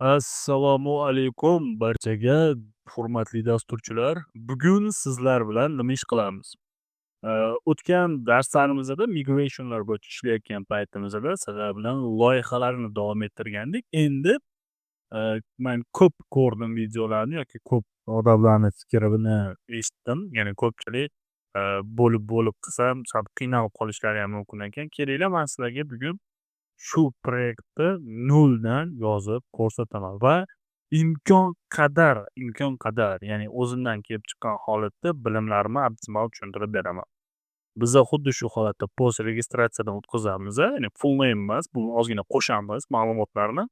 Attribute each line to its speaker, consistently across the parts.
Speaker 1: Assalomu alaykum barchaga hurmatli dasturchilar. Bugun sizlar bilan nima ish qilamiz? O'tgan darslarimizda migrationlar bo'yicha ishlayotgan paytimizda sizlar bilan loyihalarni davom ettirgandik. Endi men ko'p ko'rdim videolarni yoki ko'p odamlarni fikrini eshitdim. Ya'ni ko'pchilik bo'lib qilsam sal qiynalib qolishlari ham mumkin ekan. Kelinglar, men sizlarga bugun shu proyektni noldan yozib ko'rsataman va imkon qadar, ya'ni o'zimdan kelib chiqqan holatda bilimlarimni optimal tushuntirib beraman. Biza xuddi shu holatda post registratsiyadan o'tkazamiz, ya'ni full name emas, bu ozgina qo'shamiz ma'lumotlarni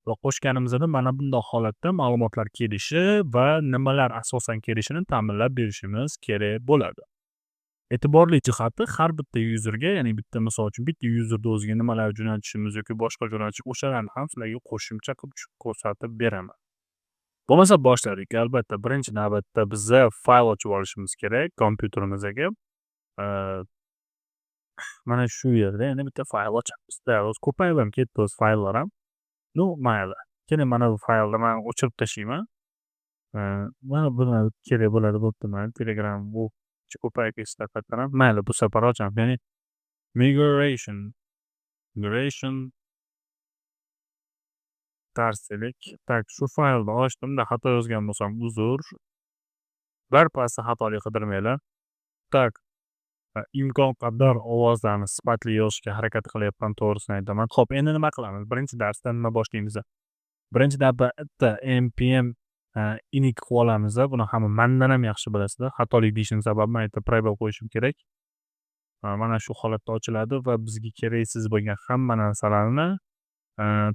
Speaker 1: va qo'shganimizda mana bundoq holatda ma'lumotlar kelishi va nimalar asosan kelishini ta'minlab berishimiz kerak bo'ladi. E'tiborli jihati, har bitta yuzerga, ya'ni bitta misol uchun bitta yuzerda o'ziga nimalar jo'natishimiz yoki boshqa jo'natish, o'shalarni ham sizlarga qo'shimcha qilib ko'rsatib beraman. Bo'lmasa boshladik. Albatta, birinchi navbatda biza fayl ochib olishimiz kerak kompyuterimizga. Eee, Mana shu yerda endi bitta fayl ochamiz. O'zi ko'payib ham ketdi o'zi fayllar ham. Ну, mayli. Keling, mana bu faylni men o'chirib tashlayman. Mana buni kerak bo'ladi bo'pti. Mana Telegram bu ko'payib ketsa tarqatdan ham. Mayli, bu safar ochamiz. Ya'ni migration darslik. Tak, shu faylni ochdimda xato yozgan bo'lsam uzr. Birpasda xatolik qidirmanglar. Tak, imkon qadar ovozlarni sifatli yozishga harakat qilyapman, to'g'risini aytaman. Xo'p, endi nima qilamiz? Birinchi darsdan nima boshlaymiz? Birinchi navbatda npm init qilib olamiz. Buni hamma mendan ham yaxshi bilasizlar. Xatolik deyishim sababini aytib probel qo'yishim kerak. Mana shu holatda ochiladi va bizga keraksiz bo'lgan hamma narsalarni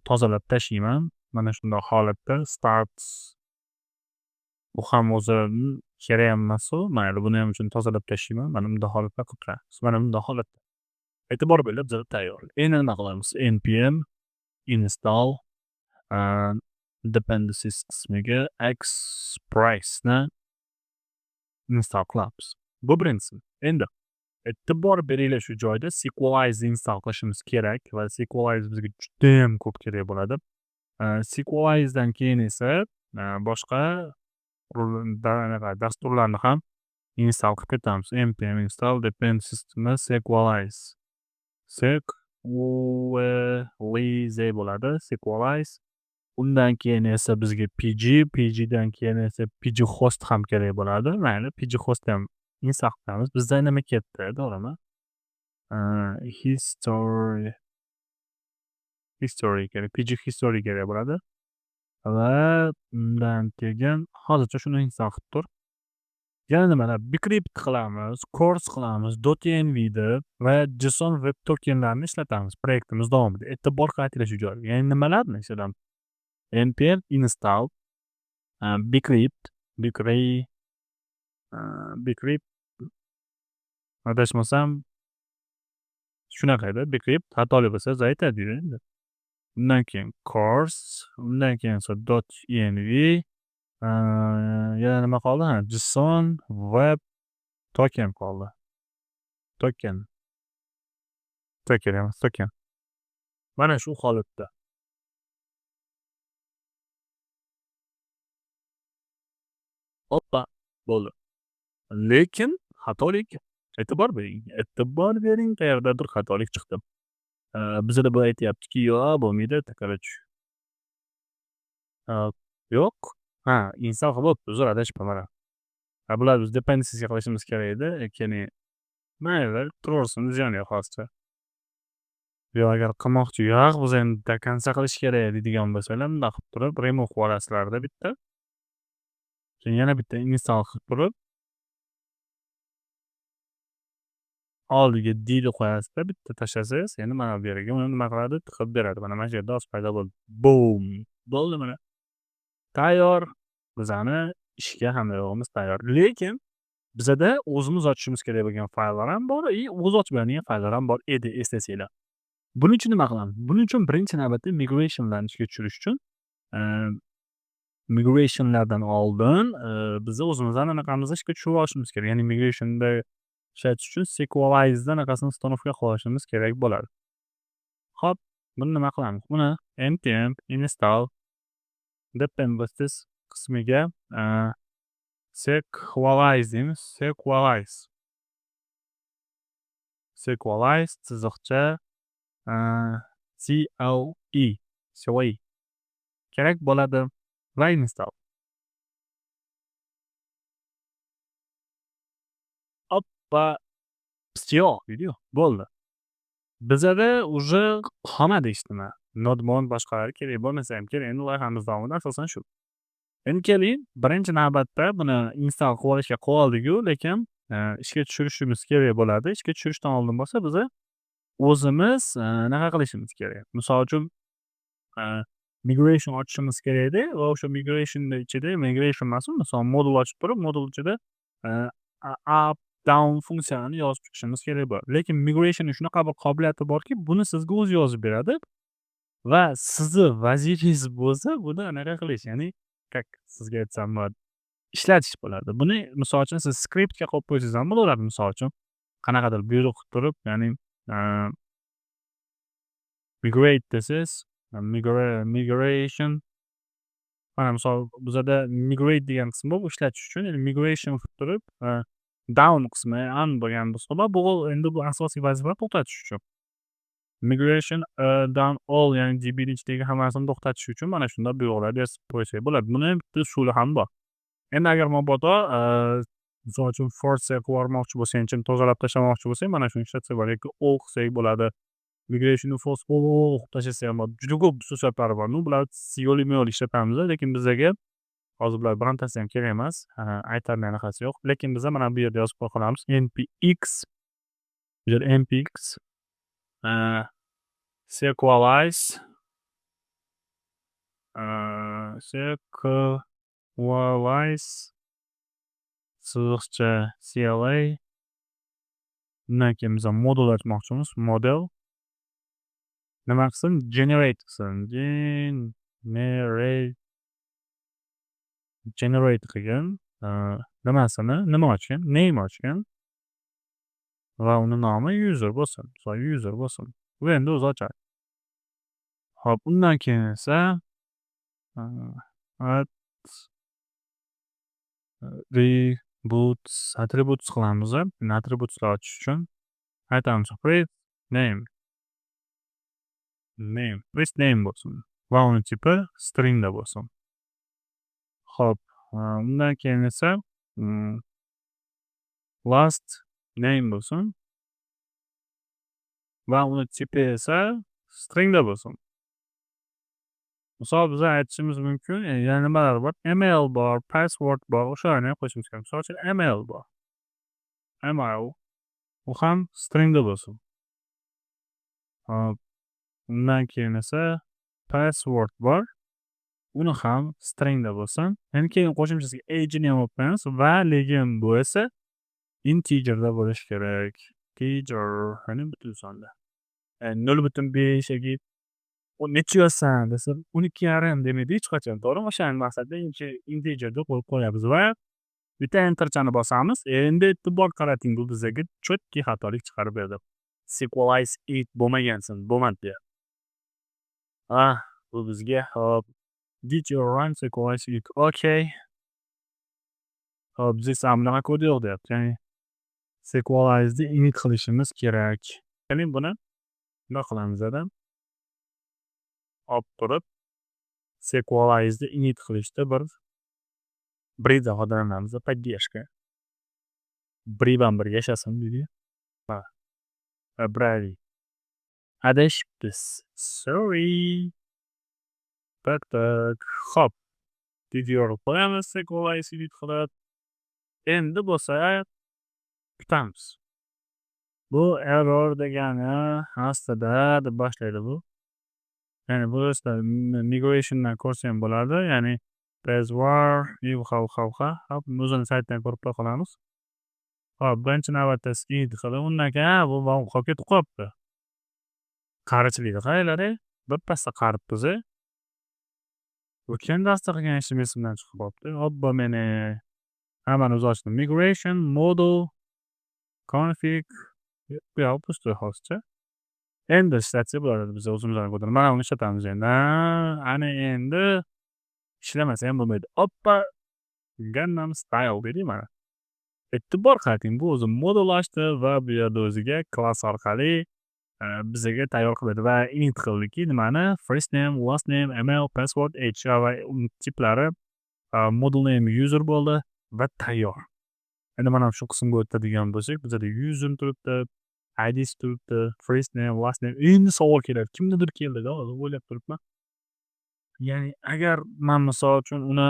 Speaker 1: tozalab tashlayman. Mana shunday holatda start. Bu ham o'zi kerak ham emas-u. Mayli, buni ham uchun tozalab tashlayman. Mana bunday holatda qilib turamiz. Mana bunday holatda. E'tibor berib bizlar tayyor. Endi nima qilamiz? npm install dependencies qismiga Express ni install qilamiz. Bu birinchisi. Endi e'tibor beringlar, shu joyda Sequelize install qilishimiz kerak va Sequelize bizga juda ham ko'p kerak bo'ladi. Sequelizedan keyin esa boshqa dasturlarni ham install qilib ketamiz. npm install dependencies Sequelize. Sequelize bo'ladi. Sequelize. Undan keyin esa bizga pgdan keyin esa pghost ham kerak bo'ladi. Mayli, pghost ham install qilamiz. Bizda nima ketdi, to'g'rimi? History kerak, pghistory kerak bo'ladi. Va undan keyin hozircha shuni install qilib tur. Yana nimalar? Bcrypt qilamiz, Course qilamiz, .env va JSON web tokenlarni ishlatamiz proyektimiz davomida. E'tibor qaratinglar shu joyga. Ya'ni nimalarni ishlatamiz? npm install bcrypt adashmasam shunaqa edi. Bcrypt xatolik bo'lsa aytadi endi. Undan keyin course, undan keyin esa .env, yana nima qoldi? JSON web token qoldi. Token emas, token. Mana shu holatda. Hoppa, bo'ldi. Lekin xatolik, e'tibor bering, qayerdadir xatolik chiqdi. Bizda bu aytyaptiki, yo'q, bo'lmaydi, takrorlash. Yo'q. Install qilib, uzr, adashibman mana. Bular biz dependency'ga qilishimiz kerak edi, ya'ni mayli, turaversin, ziyoni yo'q hozircha. Yo, agar qilmoqchi yo'q, biz endi do konca qilish kerak deydigan bo'lsanglar, bunday qilib turib remove qilib olasizlarda bitta. Keyin yana bitta install qilib turib, oldiga dni qo'yasizda, bitta tashlasangiz, endi mana bu yerga uni nima qiladi? Tiqib beradi. Mana mana shu yerda oz paydo bo'ldi. Boom! Bo'ldi mana. Tayyor. Bizani ishga hamrohimiz tayyor. Lekin bizada o'zimiz ochishimiz kerak bo'lgan fayllar ham bor, o'z ochib beradigan fayllar ham bor edi, eslasanglar. Buning uchun nima qilamiz? Buning uchun birinchi navbatda migrationlarni ishga tushirish uchun migrationlardan oldin biz o'zimizdan anaqamizni ishga tushirib olishimiz kerak. Ya'ni migrationda ishlatish uchun Sequelize'dan anaqasini ustanovka qilib olishimiz kerak bo'ladi. Xo'p, buni nima qilamiz? Buni npm install dependencies qismiga sequalize deymiz. Sequalize chiziqcha CLE kerak bo'ladi va install. Oppa, всё, video bo'ldi. Bizada уже qolmadi hech nima. Nodmon boshqalari kerak bo'lmasa ham kerak. Endi loyihamiz davomida asosan shu. Endi keling, birinchi navbatda buni install qilib olishga qoldik-ku, lekin ishga tushirishimiz kerak bo'ladi. Ishga tushirishdan oldin bo'lsa biza o'zimiz naqa qilishimiz kerak. Misol uchun migration ochishimiz kerakda va o'sha migration'ni ichida migration emasmi, misol modul ochib turib, modul ichida up, down funksiyalarini yozib chiqishimiz kerak bo'ladi. Lekin migration'ning shunaqa bir qobiliyati borki, buni sizga o'zi yozib beradi va sizni vazifangiz bo'lsa, buni anaqa qilish, ya'ni как sizga aytsam bo'ladi, ishlatish bo'ladi. Buni misol uchun siz skriptga qo'yib qo'ysangiz ham bo'laveradi. Misol uchun qanaqadir buyruq qilib turib, ya'ni migrate desangiz, migration mana misol bizada migrate degan qism bor, ishlatish uchun, ya'ni migration qilib turib, down qismi an bo'lgan bo'lsa, bu endi bu asosiy vazifa to'xtatish uchun. Migration down all, ya'ni DB'ni ichidagi hammasini to'xtatish uchun mana shunday buyruqlarni yozib qo'ysak bo'ladi. Buni bitta usuli ham bor. Endi agar mabodo misol uchun force qilib yubormoqchi bo'lsang, ichini tozalab tashlamoqchi bo'lsang, mana shuni ishlatsak bo'ladi yoki all qilsak bo'ladi. Migration'ni force qilib tashlasak ham bo'ladi. Juda ko'p xususiyatlari bor. Bular yo'li-yo'l ishlatamiz, lekin bizga hozir bular birontasi ham kerak emas. Aytarli anaqasi yo'q. Lekin biz mana bu yerda yozib qo'yamiz. npx sequalize chiziqcha CLA. Undan keyin biz modul ochmoqchimiz. Model nima qilsin? Generate qilsin. Generate qilgan. Nima ochgan? Name ochgan. Va uni nomi user bo'lsin. Misol user bo'lsin. Bu endi o'zi ochadi. Xo'p, undan keyin esa attributes qilamiz. Attributeslar ochish uchun aytamiz first name bo'lsin va uni tipi string da bo'lsin. Xo'p, undan keyin esa last name bo'lsin va uni tipi esa string da bo'lsin. Misol biz aytishimiz mumkin, yana nimalar bor? Email bor, password bor, o'shalarni ham qo'shimiz kerak. Misol uchun email bor. Email u ham string da bo'lsin. Hop, undan keyin esa password bor. Uni ham string da bo'lsin. Endi keyin qo'shimchasiga age-ni ham olib qo'yamiz va lekin bu esa integer da bo'lish kerak. Integer, ya'ni butun sonda. 0.5 yoki u necha yozsan desa 12.5 demaydi hech qachon. To'g'rimi? O'shaning maqsadida integer deb qo'yib qo'yamiz va bitta enterchani bosamiz. Endi e'tibor qarating, bu bizga chotki xatolik chiqarib berdi. Sequalize it bo'lmagansin, bo'lmadi deyapti. Bu bizga hop did you run sequalize it? Okay. Hop, biz ham bunaqa kod yo'q deyapti. Ya'ni sequalize'ni init qilishimiz kerak. Keling buni nima qilamiz adam? Olib turib sequalize'ni init qilishda bir brida foydalanamiz. Поддержка. Briban bir yashasin deydi. Brady. Adashibmiz. Sorry. Tak. Hop. Did you run sequalize init qilib endi bo'lsa kutamiz. Bu error degani aslida deb boshlaydi bu. Ya'ni bu esa migration'dan ko'rsa ham bo'ladi. Ya'ni Bezwar, hop, o'zini saytdan ko'rib qolamiz. Hop, birinchi navbatda skid qilib, undan keyin bu qolib ketib qolibdi. Qarichilikni qaranglar, bir pasda qaribmiz. O'tgan darsda qilgan ishim esimdan chiqib qolibdi. Obbo meni hammani o'zi ochdim. Migration, model, config, bu yoq pushti hozircha. Endi ishlatsak bo'ladi biz o'zimizdan kodini. Mana uni ishlatamiz endi. Ana endi ishlamasa ham bo'lmaydi. Oppa Gangnam Style deydi mana. E'tibor qarating, bu o'zi modalashdi va bu yerda o'ziga klass orqali bizaga tayyor qiladi va init qildiki nimani? First name, last name, email, password, HR va tiplari model name user bo'ldi va tayyor. Endi mana shu qismga o'tadigan bo'lsak, bizada user turibdi, IDs turibdi, first name, last name. Endi savol keladi. Kimnidir keldi-da, hozir o'ylab turibman. Ya'ni agar men misol uchun uni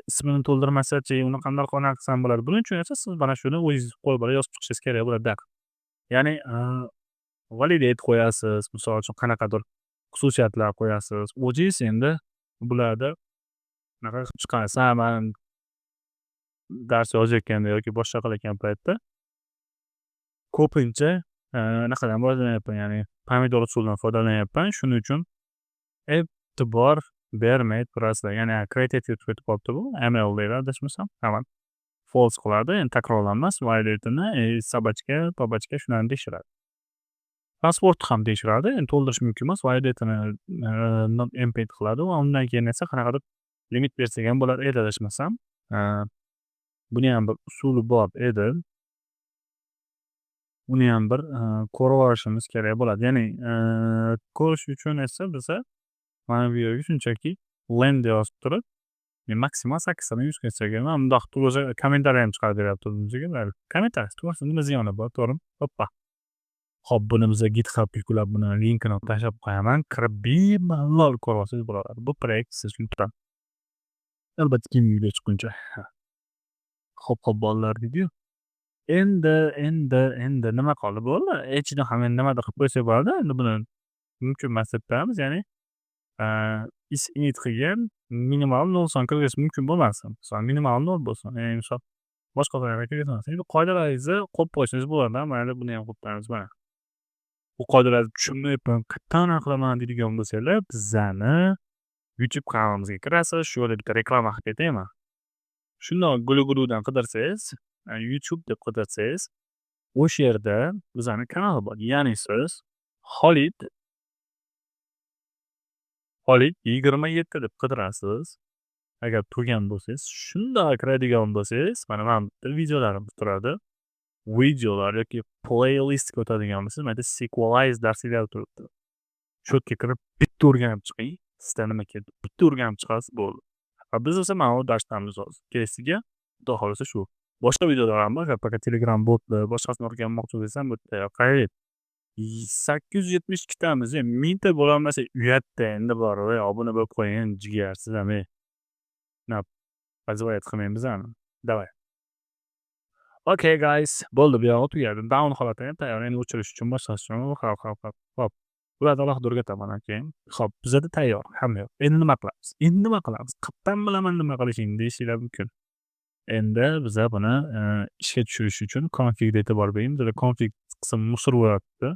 Speaker 1: ismini to'ldirmasa-chi, uni qanday qanaqa qilsam bo'ladi? Buning uchun esa siz mana shuni o'zingiz qo'l bilan yozib chiqishingiz kerak bo'ladi. Ya'ni validate qo'yasiz, misol uchun qanaqadir xususiyatlar qo'yasiz. O'zingiz endi bularda bunaqa qilib chiqasiz. Men dars yozayotganda yoki boshqa qilayotgan paytda ko'pincha anaqadan foydalanyapman, ya'ni pomidor usulidan foydalanyapman. Shuning uchun e'tibor bermay turasizlar. Ya'ni created ketib qolibdi bu. ML deydi adashmasam. Tamam. False qiladi. Endi takrorlanmas. Validate'ni sabachka, babachka shularni tekshiradi. Pasportni ham tekshiradi. Endi to'ldirish mumkin emas. Validate'ni import qiladi va undan keyin esa qanaqadir limit bersak ham bo'lar edi adashmasam. Buni ham bir usuli bor edi. Uni ham bir ko'rib olishimiz kerak bo'ladi. Ya'ni ko'rish uchun esa biza mana bu yerga shunchaki len deb yozib turib, maksimal 8 dan 100 gacha mana bundoq o'zi kommentariy ham chiqarib beryapti bizga. Kommentariy to'g'risi nima ziyoni bor, to'g'rimi? Hoppa. Hop, buni bizga GitHubga yuklab, buni linkini tashlab qo'yaman. Kirib bemalol ko'rib olsangiz bo'ladi. Bu proyekt siz uchun turadi. Albatta kim video chiqquncha. Hop bolalar deydi-yu. Endi nima qoldi bo'ldi? Ichida ham nimadir qilib qo'ysak bo'ladi. Endi buni mumkin emas deb turamiz, ya'ni is init qilgan minimal 0 son kirgizishimiz mumkin bo'lmasin. Misol minimal 0 bo'lsin. Ya'ni misol boshqa qoidalarga kirgizamiz. Endi qoidalaringizni qo'yib qo'yishingiz bo'ladi. Mayli, buni ham qo'yib qo'yamiz mana. Bu qoidalarni tushunmayapman, qayerdan qilaman deydigan bo'lsanglar, bizani YouTube kanalimizga kirasiz. Shu yerda bitta reklama qilib ketayman. Shundoq Gulu-Guludan qidirsangiz, YouTube deb qidirsangiz, o'sha yerda bizani kanal bor. Ya'ni siz Xolid 27 deb qidirasiz. Agar turgan bo'lsangiz, shundoq kiradigan bo'lsangiz, mana bitta videolarim turadi. Videolar yoki playlistga o'tadigan bo'lsangiz, mana bu Sequelize darslar turibdi. Shu yerga kirib bitta o'rganib chiqing. Sizda nima keldi? Bitta o'rganib chiqasiz, bo'ldi. Biz esa mana bu darslarimiz hozir. Kelesiga xudo xolasa shu. Boshqa videolar ham bor, faqat Telegram botlar, boshqasini o'rganmoqchi bo'lsam, bu yerda qarang. 872 tamiz, 1000 ta bo'lolmasa uyatda endi bor. Voy, obuna bo'lib qo'ying, jigarsiz ham. Nap, pozoyat qilmaymiz ani. Davay. Okay guys, bo'ldi, bu yo'q tugadi. Down holati ham tayyor. Endi o'chirish uchun boshqasi uchun hop. Bularni alohida o'rgataman keyin. Hop, bizada tayyor, hamma yo'q. Endi nima qilamiz? Qayerdan bilaman nima qilishingni deyishinglar mumkin. Endi biza buni ishga tushirish uchun config ga e'tibor bering. Bizada config qismi musor bo'lyapti.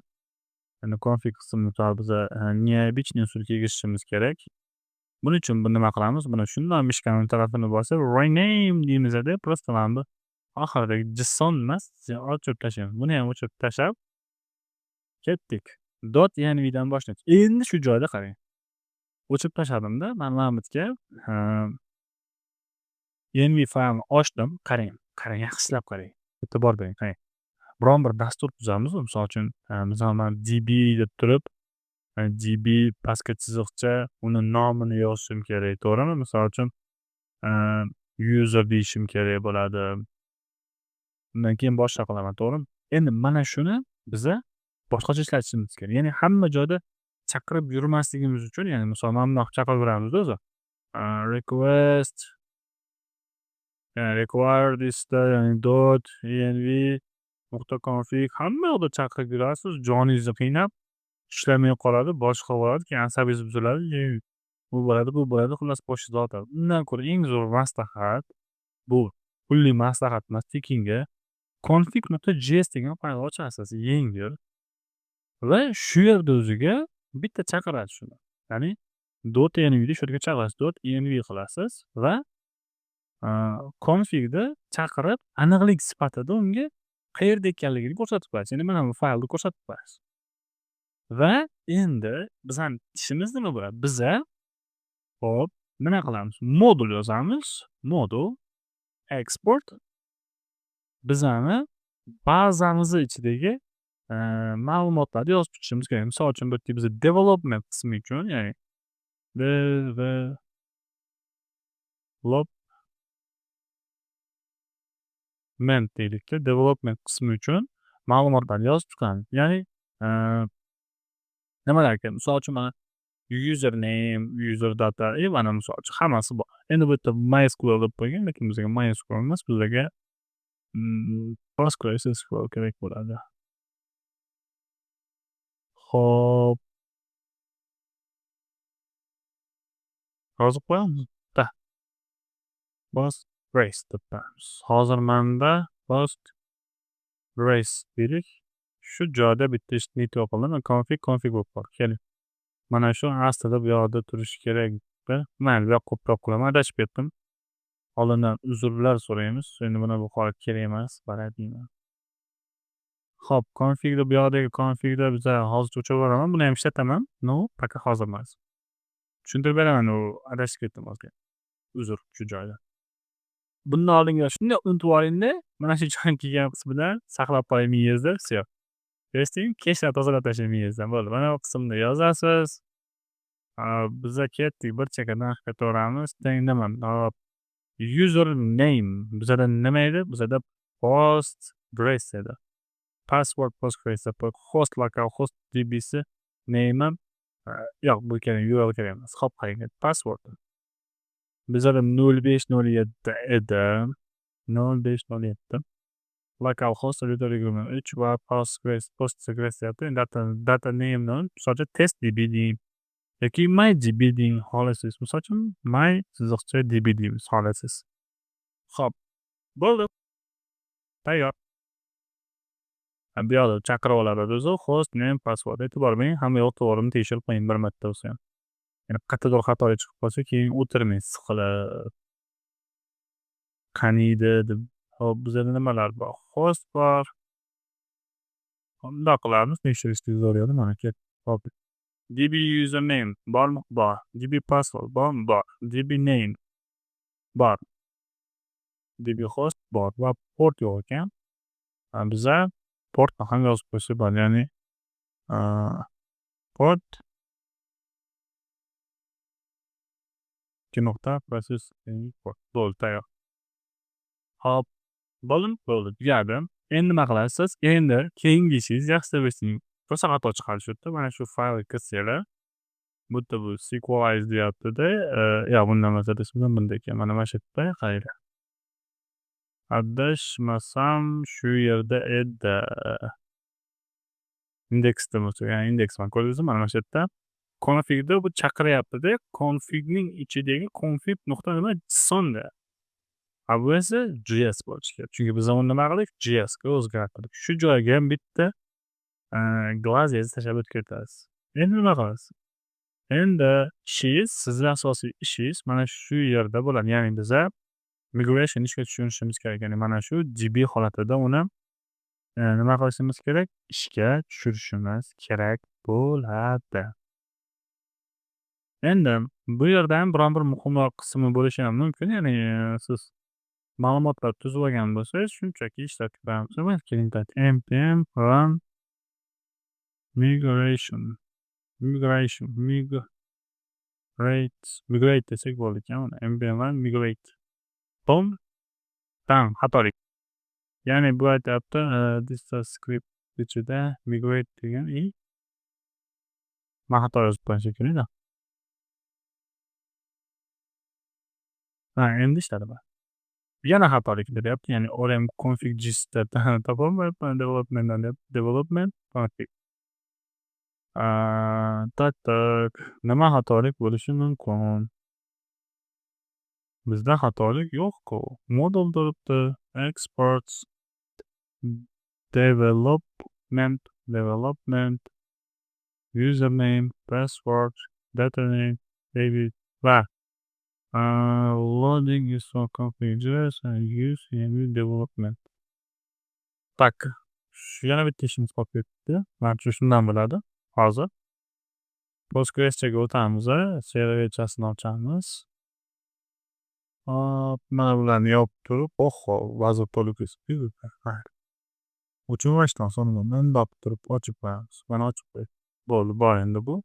Speaker 1: Endi config qismini biza необычный usulga kirishimiz kerak. Buning uchun buni nima qilamiz? Buni shundan mishkaning tarafini bosib, rename deymiz-da, просто mana bu oxiridagi JSON emas, o'chirib tashlaymiz. Buni ham o'chirib tashlab ketdik. .env dan boshlaymiz. Endi shu joyda qarang. O'chirib tashladim-da, mana bu yerga env faylni ochdim. Qarang, yaxshilab qarang. E'tibor bering, qarang. Biron bir dastur tuzamiz, misol uchun, masalan, db deb turib, db pastga chiziqcha uni nomini yozishim kerak, to'g'rimi? Misol uchun, user deyishim kerak bo'ladi. Undan keyin boshqa qilaman, to'g'rimi? Endi mana shuni biza boshqacha ishlatishimiz kerak. Ya'ni hamma joyda chaqirib yurmasligimiz uchun, ya'ni misol mana bundoq chaqiraveramiz o'zi. Request require this ya'ni .env.config hamma yoqda chaqirib yurasiz, joningizni qiynab ishlamay qoladi, boshqa bo'ladi, keyin asabingiz buziladi. Bu bo'ladi, xullas boshingiz og'riydi. Undan ko'ra eng zo'r maslahat bu pulli maslahat emas, tekinga config.js degan fayl ochasiz, yengil. Va shu yerda o'ziga bitta chaqiradi shuni. Ya'ni .env shu yerga chaqirasiz, .env qilasiz va configda chaqirib aniqlik sifatida unga qayerda ekanligini ko'rsatib qo'yasiz. Ya'ni mana bu faylni ko'rsatib qo'yasiz. Va endi bizning ishimiz nima bo'ladi? Biza hop, nima qilamiz? Modul yozamiz. Modul export bizani bazamizni ichidagi ma'lumotlarni yozib chiqishimiz kerak. Misol uchun bu yerda biza development qismi uchun, ya'ni development deylikda, development qismi uchun ma'lumotlarni yozib chiqamiz. Ya'ni eee, nimalar ekan? Misol uchun mana username, user data mana misol uchun hammasi bor. Endi bu yerda MySQL deb qo'ygan, lekin bizga MySQL emas, bizga PostgreSQL kerak bo'ladi. Xo'p, yozib qo'yamiz. Postgres deb qo'yamiz. Hozir menda Postgres dedik. Shu joyda bitta ishni topildi. Config bo'lib qoldi. Keling. Mana shu aslida bu yoqda turishi kerak. Mayli, bu yoqqa qo'yib qo'yaman. Adashib ketdim. Oldindan uzrlar so'raymiz. Endi buni bu holat kerak emas. Baradiyman. Xo'p, configda bu yoqdagi configda biza hozircha o'chirib yuboraman. Buni ham ishlataman. No, пока hozir emas. Tushuntirib beraman, u adashib ketdim hozir. Uzr shu joyda. Bundan oldingi shunday unutib olingda, mana shu joyga kelgan qismidan saqlab qo'ying miyangizda, всё. Eshitdingmi? Kechdan tozalab tashlang miyangizdan. Bo'ldi. Mana bu qismni yozasiz. Biza ketdik, bir chekkadan qaytaveramiz. Niman? Username bizada nima edi? Bizada Postgres edi. Password Postgres deb host localhost db'si name ham yo'q, bu kerak, URL kerak emas. Hop, qarang, password. Bizada 0507 edi. 0507. Localhost 3 va Postgres deyapti. Data name non, misol uchun testdb deng yoki mydb deng xohlasangiz. Misol uchun my_db deymiz xohlasangiz. Xo'p, bo'ldi. Tayyor. Bu yoqda chaqirib oladi o'zi host name password. E'tibor bering, hamma yoq to'g'rimi tekshirib qo'ying bir marta bo'lsa ham. Yana qayerdadir xatolik chiqib qolsa, keyin o'tirmang siqilib. Qaniydi deb. Hop, bizada nimalar bor? Host bor. Bundoq qilamiz, tekshirishni so'raydi mana ket. Hop. db username bormi? Bor. db password bormi? Bor. db name bor. db host bor va port yo'q ekan. Biza portni ham yozib qo'ysak bo'ladi. Ya'ni port 2.process bo'ldi, tayyor. Hop, bo'ldi, tugadi. Endi nima qilasiz? Endi keyingi ishingiz yaxshi bilsang, rosa xato chiqarish yerda. Mana shu faylga kirsanglar, bu yerda bu sequelize deyapti-da. Yo'q, bundan emas, adashmasam bunda ekan. Mana shu yerda qaranglar. Adashmasam shu yerda edi. Indeksda bo'lsa, ya'ni indeksman ko'rdingizmi? Mana shu yerda configda bu chaqiryapti-da. Configning ichidagi config nuqta nima? JSON-da. Bu esa JS bo'lishi kerak. Chunki biz uni nima qildik? JS ga o'zgartirdik. Shu joyga ham bitta glazingizni tashlab o'tib ketasiz. Endi nima qilasiz? Endi ishingiz, sizning asosiy ishingiz mana shu yerda bo'ladi. Ya'ni biza migration ishga tushirishimiz kerak. Ya'ni mana shu DB holatida uni nima qilishimiz kerak? Ishga tushirishimiz kerak bo'ladi. Endi bu yerda ham biron bir muhimroq qismi bo'lishi ham mumkin. Ya'ni siz ma'lumotlar tuzib olgan bo'lsangiz, shunchaki ishlatib qo'yamiz. Keling, npm run migration migrate desak bo'ldi ekan. Npm run migrate. Bom. Tam xatolik. Ya'ni bu aytyapti, this script ichida migrate degan men xato yozib qo'ygan shekilli-da. Endi ishladi bu. Yana xatolik beryapti. Ya'ni orm config gist-da topolmayapman, development config. Tak. Nima xatolik bo'lishi mumkin? Bizda xatolik yo'q-ku. Modul turibdi. Exports development username, password, data name, baby va loading is for configures and use in development. Tak. Yana bitta ishimiz qolib ketdi. Menimcha shundan bo'ladi. Hozir Postgres'ga o'tamiz, serverchasini ochamiz. Mana bularni yopib turib, oho, vazir to'lib o'chirmasdan sonunda mundab turib ochib qo'yamiz. Mana ochib qo'ydik. Bo'ldi, bor endi bu.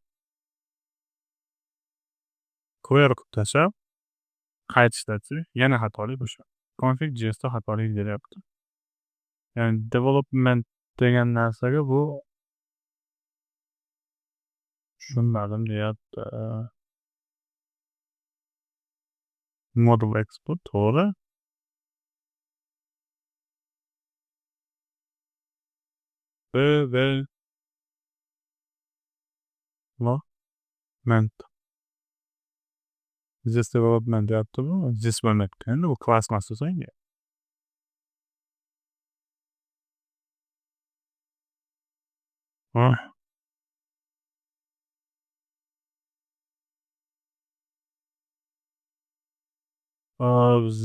Speaker 1: Clear qilib tashlab, qaytishdachi yana xatolik o'sha. Config.jsda xatolik beryapti. Ya'ni development degan narsaga bu tushunmadim deyapti. Model export to'g'ri. Development. This development deyapti bu. This bo'lmayapti. Endi bu class master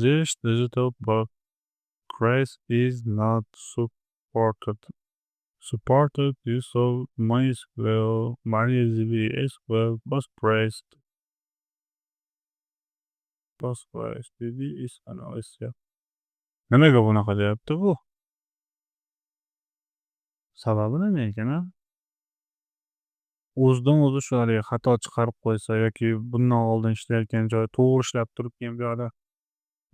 Speaker 1: This digital trace is not supported. Supported use of MySQL, MariaDB, SQL, PostgreSQL is analysis. Nimaga bunaqa deyapti bu? Sababi nima ekan? O'zidan o'zi shu haligi xato chiqarib qo'ysa yoki bundan oldin ishlayotgan joyi to'g'ri ishlab turib keyin bu yoqda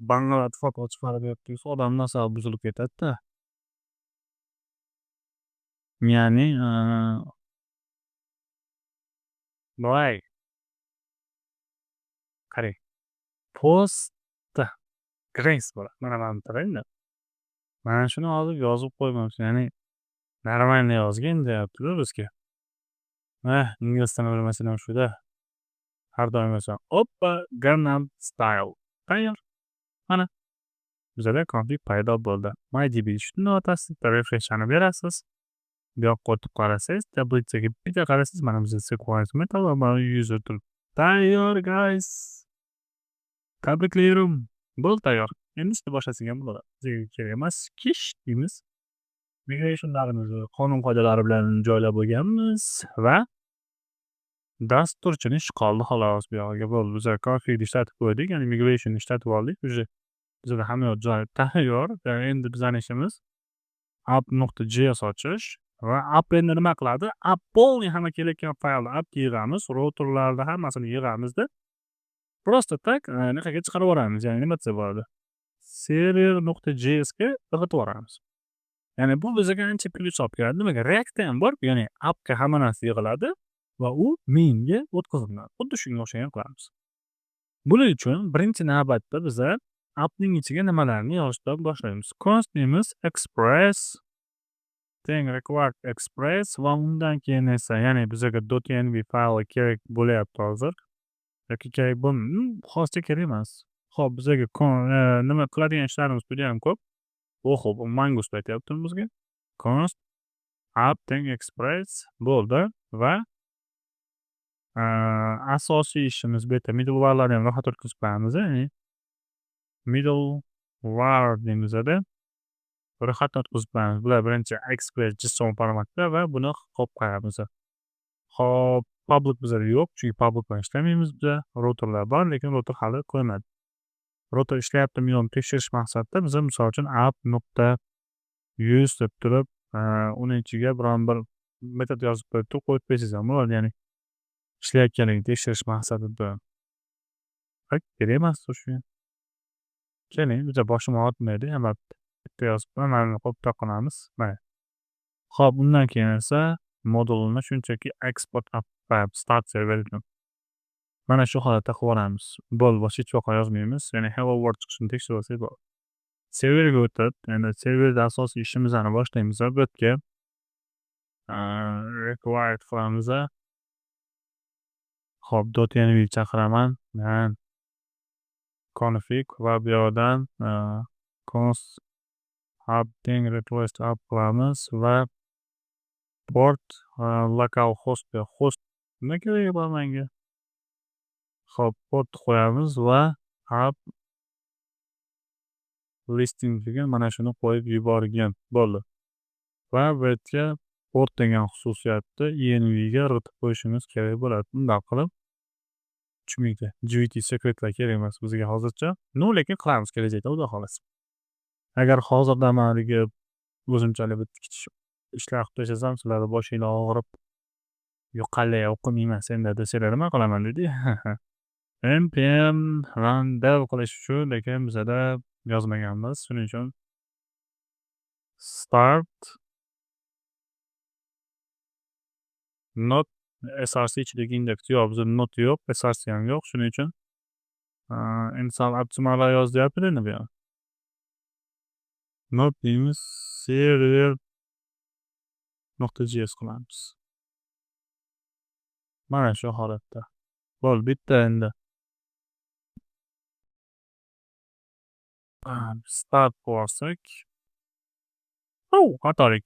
Speaker 1: banglalarda xato chiqarib beribdi desa odamni asabi buzilib ketadi-da. Ya'ni voy qarang. Postgres bo'ladi. Mana buni qarang-da. Mana shuni hozir yozib qo'ymoqchi. Ya'ni normalni yozgin deyapti-da bizga. Ingliz tilini bilmasang ham shu-da. Har doim yozsam, oppa, Gangnam Style. Tayyor. Mana bizada config paydo bo'ldi. MyDB shuni otasizda refresh'ni berasiz. Bu yoqqa o'tib qarasangiz, tablitsaga bitta qarasangiz, mana bizda sequence metal va mana user turib. Tayyor guys. Tabriklayman. Bo'ldi tayyor. Endi ishni boshlasak ham bo'ladi. Bizga kerak emas, kish deymiz. Migrationlarimizni qonun qoidalari bilan joylab bo'lganmiz va dasturchining ishi qoldi xolos bu yog'iga. Bo'ldi. Biz config ishlatib qo'ydik, ya'ni migration ishlatib oldik. Уже bizda hamma yoq joy tayyor. Endi bizning ishimiz app.js ochish va app endi nima qiladi? App полный hamma kelayotgan faylni appga yig'amiz, routerlarda hammasini yig'amizda. Просто так naqaga chiqarib yuboramiz. Ya'ni nima desa bo'ladi? Server.js ga irg'itib yuboramiz. Ya'ni bu bizga ancha plyus olib keladi. Nimaga? React ham bor, ya'ni appga hamma narsa yig'iladi va u mainga o'tkaziladi. Xuddi shunga o'xshagan qilamiz. Buning uchun birinchi navbatda biz appning ichiga nimalarni yozishdan boshlaymiz. Const deymiz express required express va undan keyin esa ya'ni bizga .env fayli kerak bo'lyapti hozir. Yoki kerak bo'lmaydi. Hozircha kerak emas. Xo'p, bizga nima qiladigan ishlarimiz juda ham ko'p. Xo'p, Mongoose aytyaptimi bizga? Const app.express bo'ldi va asosiy ishimiz bu yerda middleware'larni ham ro'yxatga o'tkazib qo'yamiz. Ya'ni middleware deymizda ro'yxatga o'tkazib qo'yamiz. Bular birinchi express JSON formatda va buni qolib qo'yamiz. Xo'p, public bizda yo'q, chunki public bilan ishlamaymiz biz. Routerlar bor, lekin router hali qo'ymadi. Router ishlayaptimi yo'qmi tekshirish maqsadida biz misol uchun app.use deb turib, uning ichiga biron bir metod yozib qo'yib qo'ysangiz ham bo'ladi. Ya'ni ishlayotganligini tekshirish maqsadida. Kerak emas shu. Keling, biz boshim og'ritmaydi, hamma bitta yozib mana qo'yib taqonamiz. Mana. Xo'p, undan keyin esa modulni shunchaki export app start server deb mana shu holatda qilib yuboramiz. Bo'ldi, boshqa hech yoqqa yozmaymiz. Ya'ni hello world chiqishini tekshirib olsangiz bo'ladi. Serverga o'tib, endi serverda asosiy ishimizni boshlaymiz. Bu yerga required qilamiz. Xo'p, .env chaqiraman. Config va bu yoqdan const app.request app qilamiz va port localhost nima kerak bu menga? Xo'p, port qo'yamiz va app listing degan mana shuni qo'yib yuborgan. Bo'ldi. Va bu yerga port degan xususiyatni env ga ritib qo'yishimiz kerak bo'ladi. Bunday qilib tushmaydi. GVT sekretlar kerak emas bizga hozircha. Lekin qilamiz kelajakda Xudo xohlasa. Agar hozirdan man haligi o'zimchalik bitta kichik ishlar qilib tashlasam, sizlarni boshinglar og'rib, "Yo'q, qalay o'qimayman senda" desanglar nima qilaman deydi. npm run dev qilish uchun lekin bizada yozmaganmiz. Shuning uchun start not src ichidagi indeks yo'q, bizda not yo'q, src ham yo'q. Shuning uchun endi sal optimalroq yoz deyapti endi bu yoq. Not deymiz, server.js qilamiz. Mana shu holatda. Bo'ldi, bitta endi start qo'yarsak. Xatolik.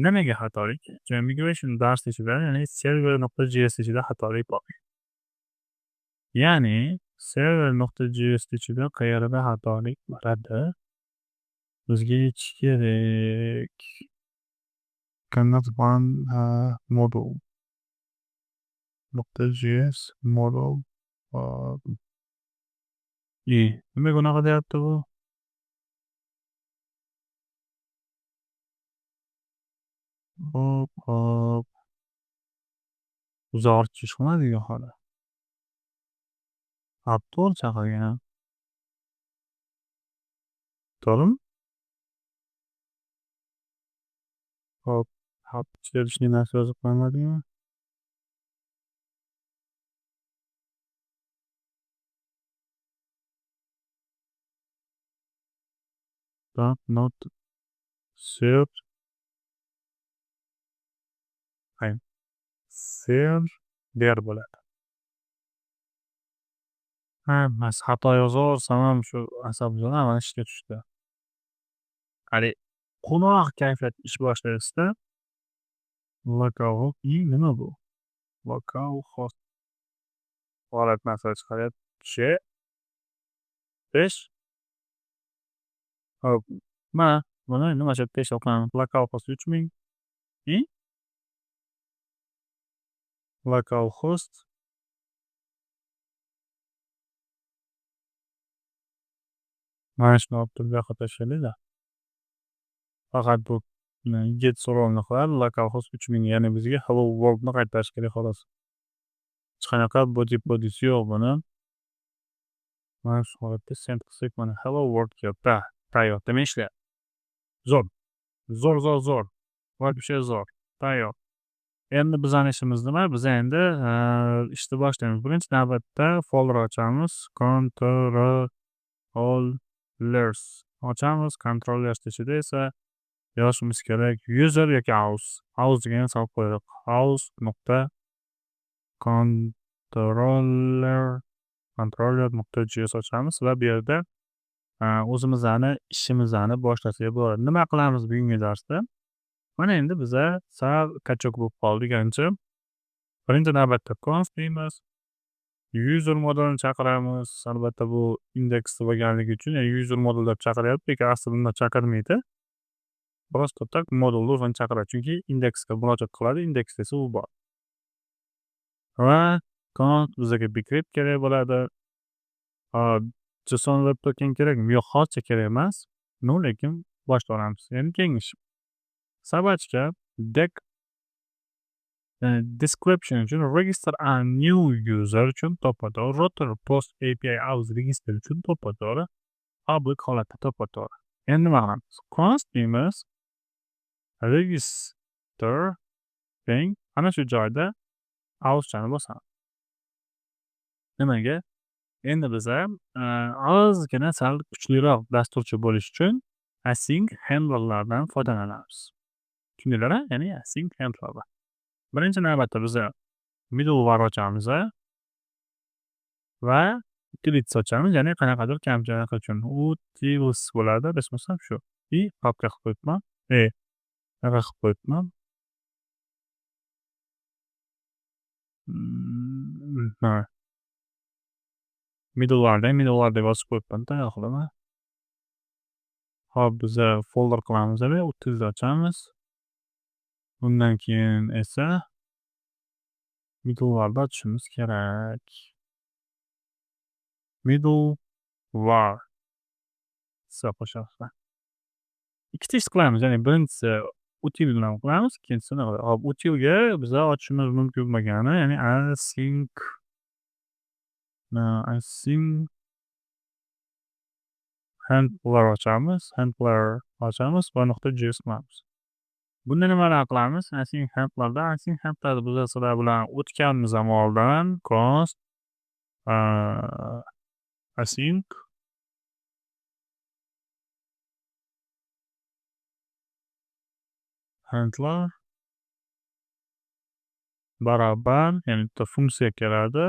Speaker 1: Nimaga xatolik? Migration dars ichida, ya'ni server.js ichida xatolik bor. Ya'ni server.js ichida qayerda xatolik bo'ladi? Bizga yetish kerak. Cannot run module.js model nimaga unaqa deyapti bu? Hop. Uzoq chiqmadiku hali. To'g'ri chaqirgan. To'g'rimi? Hop. Ichida ishli narsa yozib qo'ymadingmi? Not served. Server der bo'ladi. Mas xato yozaversam ham shu asabimdan mana ishga tushdi. Hali qo'noq kayfiyat ish boshlaysizda localhost nima bu? Localhost holat narsa chiqaryapti. 5 hop. Buni nima deb 5 o'qiyman. Localhost 3000 localhost mana shuni olib turib bu yoqqa tashlaylik-da. Faqat bu get so'rovini qiladi. Localhost 3000, ya'ni bizga hello worldni qaytarish kerak xolos. Hech qanaqa bodisi yo'q buni. Mana shu holatda send qilsak, mana hello world kelyapti. Tayyor. Demak ishlayapti. Zo'r. Вообще zo'r. Tayyor. Endi bizani ishimiz nima? Biz endi ishni boshlaymiz. Birinchi navbatda folder ochamiz. Controllers ochamiz. Controllers ichida esa yozishimiz kerak user yoki house. House degan solib qo'ydik. house.controller.js ochamiz va bu yerda o'zimizni ishimizni boshlasak bo'ladi. Nima qilamiz bugungi darsda? Mana endi biza sal kachok bo'lib qoldik ancha. Birinchi navbatda const deymiz. User modulini chaqiramiz. Albatta bu index bo'lganligi uchun user modul deb chaqiryapti, lekin aslida bunday chaqirmaydi. Просто так modulni o'zini chaqiradi. Chunki indeksga murojaat qiladi, indeksda esa u bor. Va const bizga bcrypt kerak bo'ladi. JSON web token kerakmi? Yo'q, hozircha kerak emas. Lekin boshlaymiz. Ya'ni keyingi ish. Sabachka description uchun register a new user uchun to'ppa-to'g'ri, router post API house register uchun to'ppa-to'g'ri, public holatda to'ppa-to'g'ri. Endi nima qilamiz? Const deymiz. Register teng ana shu joyda house'chani bosamiz. Nimaga? Endi biza ozgina sal kuchliroq dasturchi bo'lish uchun async handlerlardan foydalanamiz. Tushundinglar-a? Ya'ni async handlerlar. Birinchi navbatda biza middleware ochamiz va utilities ochamiz, ya'ni qanaqadir kamchilik uchun utils bo'ladi, desmasam shu. Papka qilib qo'yibman. Naqa qilib qo'yibman. Middleware deb yozib qo'yibman, tayyor qilaman. Hop, biza folder qilamiz va utils ochamiz. Undan keyin esa middleware'da ochishimiz kerak. middleware qo'shyapman. Ikkita ish qilamiz. Ya'ni birinchisi util bilan qilamiz, ikkinchisini hop utilga biza ochishimiz mumkin bo'lgani, ya'ni async handler ochamiz va .js qilamiz. Bunda nimalar qilamiz? Async handler biz sizlar bilan o'tganmiz ham oldin. Const async handler barobar, ya'ni bitta funksiya keladi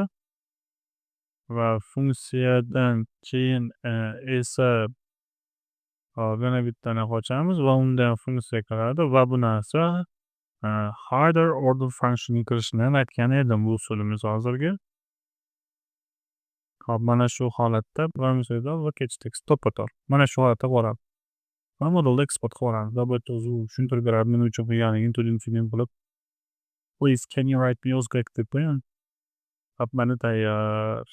Speaker 1: va funksiyadan keyin esa yana bittani ochamiz va undan funksiya keladi va bu narsa higher order functionga kirishini aytgan edim bu usulimiz hozirgi. Hop, mana shu holatda va catch text to'xtatar. Mana shu holatda qoladi. Va modulda eksport qilamiz. Va bu yerda o'zi tushuntirib beradi. Men uchun qilganingiz intodim qilib. Please can you write me Uzbek deb qo'ying. Hop, mana tayyor.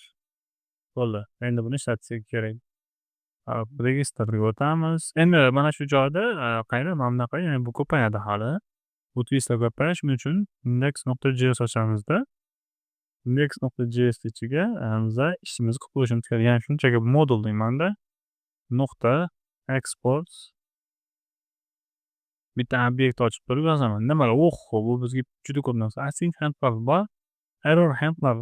Speaker 1: Bo'ldi. Endi buni ishlatsak kerak. Hop, registrga o'tamiz. Endi mana shu joyda qayda mana bunaqa, ya'ni bu ko'payadi hali. Bu twistlar ko'payishi shuning uchun index.js ochamiz-da. Index.js ichiga biza ishimizni qilib qo'yishimiz kerak. Ya'ni shunchaki modul deyman-da. Nuqta export bitta obyekt ochib turib yozaman. Nimalar? Bu bizga juda ko'p narsa. Async handler bor. Error handler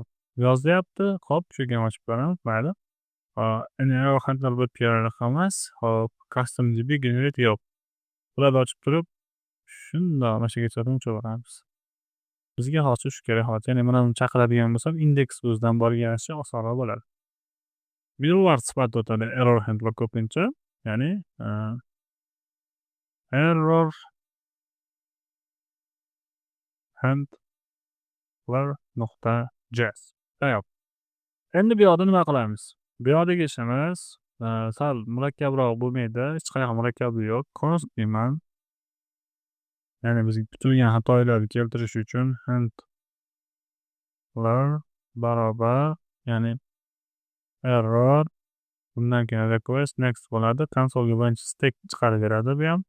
Speaker 1: yozyapti. Hop, shu yerga ochib ko'ramiz. Mayli. Endi error handler bo'lib kerak emas. Hop, custom db generate yo'q. Bularni ochib turib, shundoq mana shu yergacha o'chiramiz. Bizga hozir shu kerak hozir. Ya'ni mana buni chaqiradigan bo'lsam, index o'zidan borganicha osonroq bo'ladi. Middleware sifatida o'tadi error handler ko'pincha. Ya'ni error handler.js. Tayyor. Endi bu yoqda nima qilamiz? Bu yoqdagi ishimiz sal murakkabroq bo'lmaydi. Hech qanaqa murakkabligi yo'q. Const deyman. Ya'ni bizga kutilgan xatolarni keltirish uchun handler barobar, ya'ni error, bundan keyin request next bo'ladi. Konsolga birinchi stek chiqarib beradi bu ham.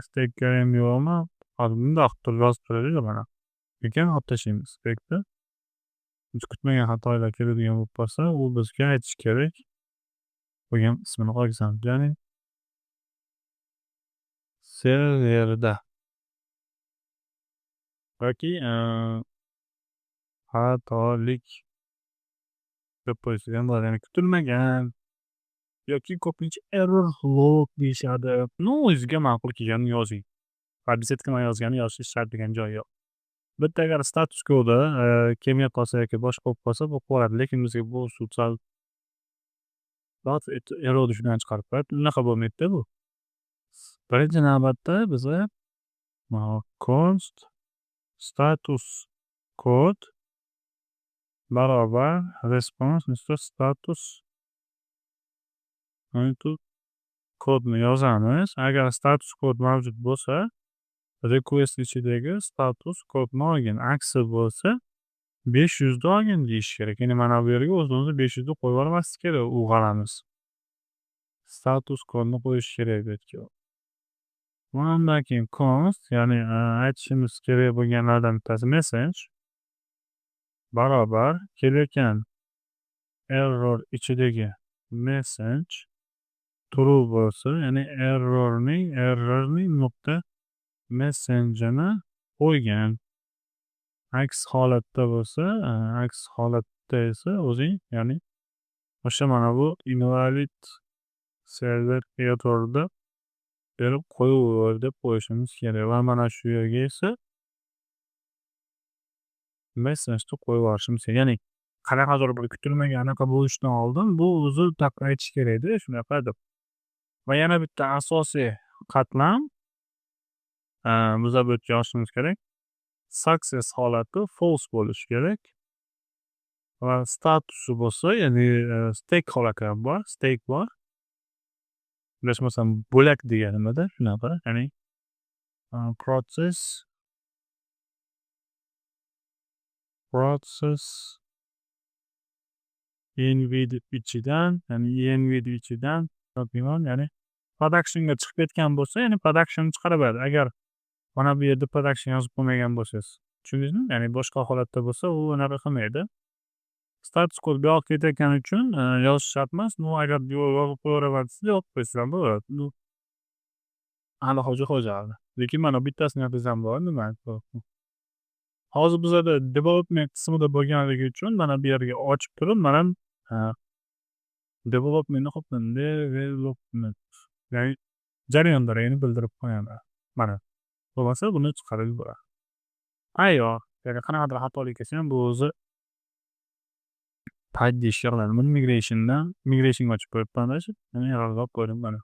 Speaker 1: Stek kerak yo'qmi? Hozir bundoq qilib yozib turadi mana. Lekin olib tashlaymiz stekni. Kutmagan xatolar keladigan bo'lib qolsa, u bizga aytish kerak. Bo'lgan ismini qo'yamiz. Ya'ni serverda yoki xatolik deb qo'ysak ham bo'ladi. Ya'ni kutilmagan yoki ko'pincha error log deyishadi. O'ziga ma'qul kelganini yozing. Obyektga yozganini yozish shart degan joyi yo'q. Bitta agar status ko'da kelmay qolsa yoki boshqa bo'lib qolsa bu qoladi. Lekin bizga bu sal error shundan chiqarib qo'yadi. Unaqa bo'lmaydi-da bu. Birinchi navbatda biza const status kod barobar response status kodni yozamiz. Agar status kod mavjud bo'lsa, request ichidagi status kodni olgin. Aksi bo'lsa 500 ni olgin deyish kerak. Ya'ni mana bu yerga o'zimizni 500 ni qo'yib yubormaslik kerak, u g'alamiz. Status kodni qo'yish kerak bu yerga. Undan keyin const, ya'ni aytishimiz kerak bo'lganlardan bittasi message barobar kelayotgan error ichidagi message true bo'lsa, ya'ni errorning nuqta messengini qo'ygan. Aks holatda bo'lsa, aks holatda esa o'zing, ya'ni o'sha mana bu invalid server errorda berib qo'yaver deb qo'yishimiz kerak. Va mana shu yerga esa message qo'yib yuborishimiz kerak. Ya'ni qanaqadir bir kutilmagan anaqa bo'lishidan oldin bu o'zi aytish kerak-da, shunaqa deb. Va yana bitta asosiy qatlam biza bu yerga yozishimiz kerak. Success holati false bo'lishi kerak. Va statusi bo'lsa, ya'ni stake holati ham bor, stake bor. Bilmasam bo'lak deganimda shunaqa, ya'ni process env ichidan, ya'ni env ichidan ya'ni production'ga chiqib ketgan bo'lsa, ya'ni production chiqarib beradi. Agar mana bu yerda production yozib qo'ymagan bo'lsangiz. Tushundingizmi? Ya'ni boshqa holatda bo'lsa, u unaqa qilmaydi. Status kod bu yoqqa ketayotgani uchun yozish shart emas. Agar yozib qo'yaveraman desa, yozib qo'ysa bo'ladi. Hali xo'ja. Lekin mana bittasini yoqingiz ham bor. Nima? Hozir bizada development qismida bo'lganligi uchun mana bu yerga ochib turib, mana development ya'ni jarayonlarini bildirib qo'yaman. Mana bo'lmasa buni chiqarib yuboradi. Ayyo, ya'ni qanaqadir xatolik kelsa ham bu o'zi payt deyish yoqladi. Buni migration ochib qo'yibman. Mana error qo'ydim mana.